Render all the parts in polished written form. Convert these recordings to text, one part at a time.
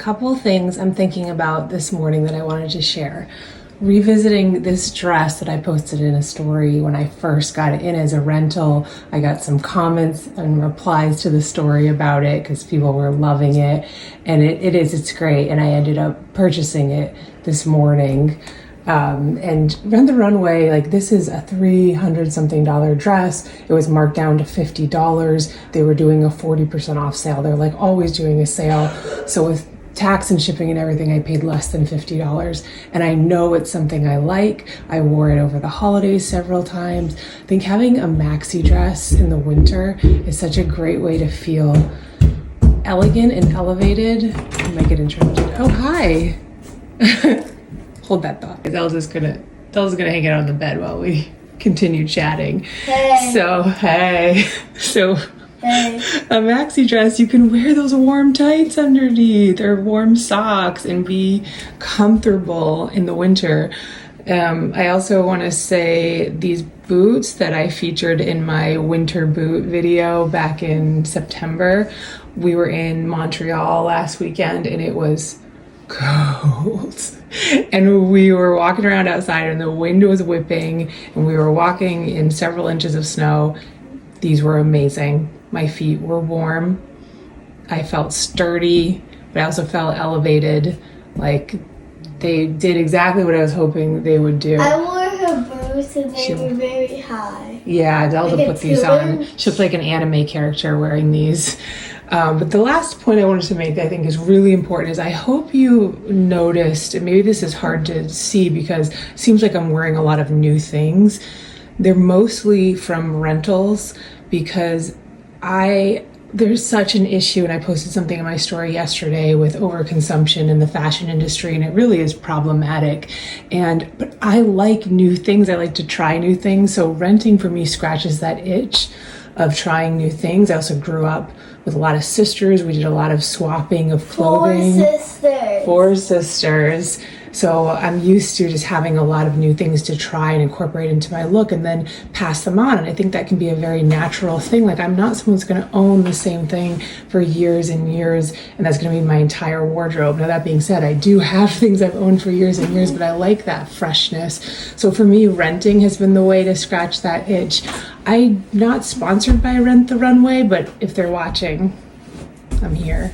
couple things I'm thinking about this morning that I wanted to share. Revisiting this dress that I posted in a story when I first got it in as a rental. I got some comments and replies to the story about it because people were loving it. And it's great. And I ended up purchasing it this morning. And Rent the Runway, like, this is a $300 something dress. It was marked down to $50. They were doing a 40% off sale. They're like always doing a sale. So with tax and shipping and everything, I paid less than $50. And I know it's something I like. I wore it over the holidays several times. I think having a maxi dress in the winter is such a great way to feel elegant and elevated. I might get interrupted. Oh, hi. Hold that thought. Zelda's gonna hang out on the bed while we continue chatting. Hey. So a maxi dress, you can wear those warm tights underneath or warm socks and be comfortable in the winter. I also want to say these boots that I featured in my winter boot video back in September. We were in Montreal last weekend and it was cold. And we were walking around outside and the wind was whipping and we were walking in several inches of snow. These were amazing. My feet were warm. I felt sturdy, but I also felt elevated. Like they did exactly what I was hoping they would do. I wore her boots and they were very high. Yeah, Zelda put these on. She looks like an anime character wearing these. But the last point I wanted to make that I think is really important is I hope you noticed, and maybe this is hard to see because it seems like I'm wearing a lot of new things. They're mostly from rentals because there's such an issue, and I posted something in my story yesterday with overconsumption in the fashion industry, and it really is problematic. But I like new things. I like to try new things. So renting for me scratches that itch of trying new things. I also grew up with a lot of sisters. We did a lot of swapping of clothing. Four sisters. So I'm used to just having a lot of new things to try and incorporate into my look and then pass them on. And I think that can be a very natural thing. Like, I'm not someone who's going to own the same thing for years and years, and that's going to be my entire wardrobe. Now, that being said, I do have things I've owned for years and years, but I like that freshness. So for me, renting has been the way to scratch that itch. I'm not sponsored by Rent the Runway, but if they're watching, I'm here.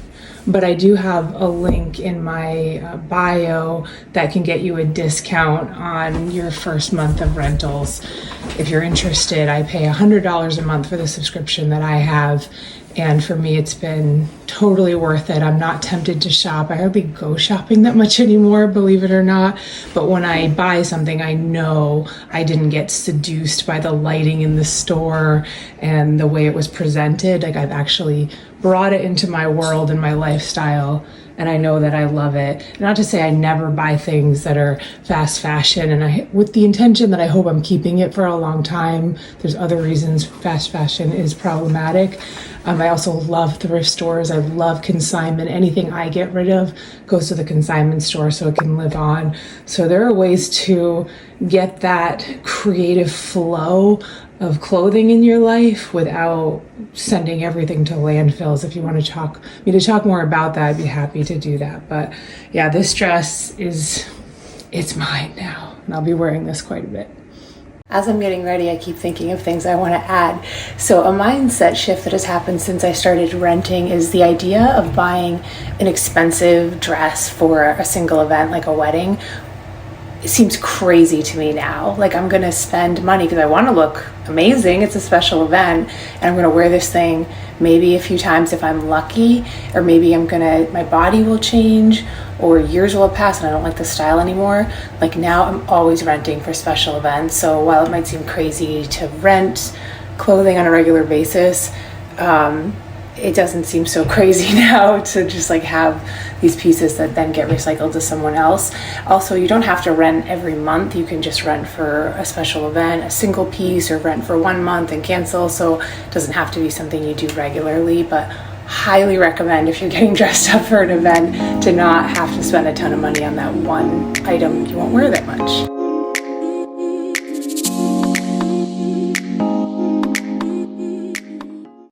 But I do have a link in my bio that can get you a discount on your first month of rentals. If you're interested, I pay $100 a month for the subscription that I have. And for me, it's been totally worth it. I'm not tempted to shop. I hardly go shopping that much anymore, believe it or not. But when I buy something, I know I didn't get seduced by the lighting in the store and the way it was presented. Like, I've actually brought it into my world and my lifestyle, and I know that I love it. Not to say I never buy things that are fast fashion, and with the intention that I hope I'm keeping it for a long time. There's other reasons fast fashion is problematic. I also love thrift stores. I love consignment. Anything I get rid of goes to the consignment store so it can live on. So there are ways to get that creative flow of clothing in your life without sending everything to landfills. If you want to talk more about that, I'd be happy to do that. But yeah, this dress it's mine now, and I'll be wearing this quite a bit. As I'm getting ready, I keep thinking of things I want to add. So a mindset shift that has happened since I started renting is the idea of buying an expensive dress for a single event like a wedding. It seems crazy to me now. Like, I'm gonna spend money because I want to look amazing. It's a special event, and I'm gonna wear this thing maybe a few times if I'm lucky, or maybe my body will change, or years will have passed and I don't like the style anymore. Like, now I'm always renting for special events. So while it might seem crazy to rent clothing on a regular basis, it doesn't seem so crazy now to just like have these pieces that then get recycled to someone else. Also, you don't have to rent every month. You can just rent for a special event, a single piece, or rent for 1 month and cancel. So it doesn't have to be something you do regularly, but highly recommend if you're getting dressed up for an event to not have to spend a ton of money on that one item you won't wear that much.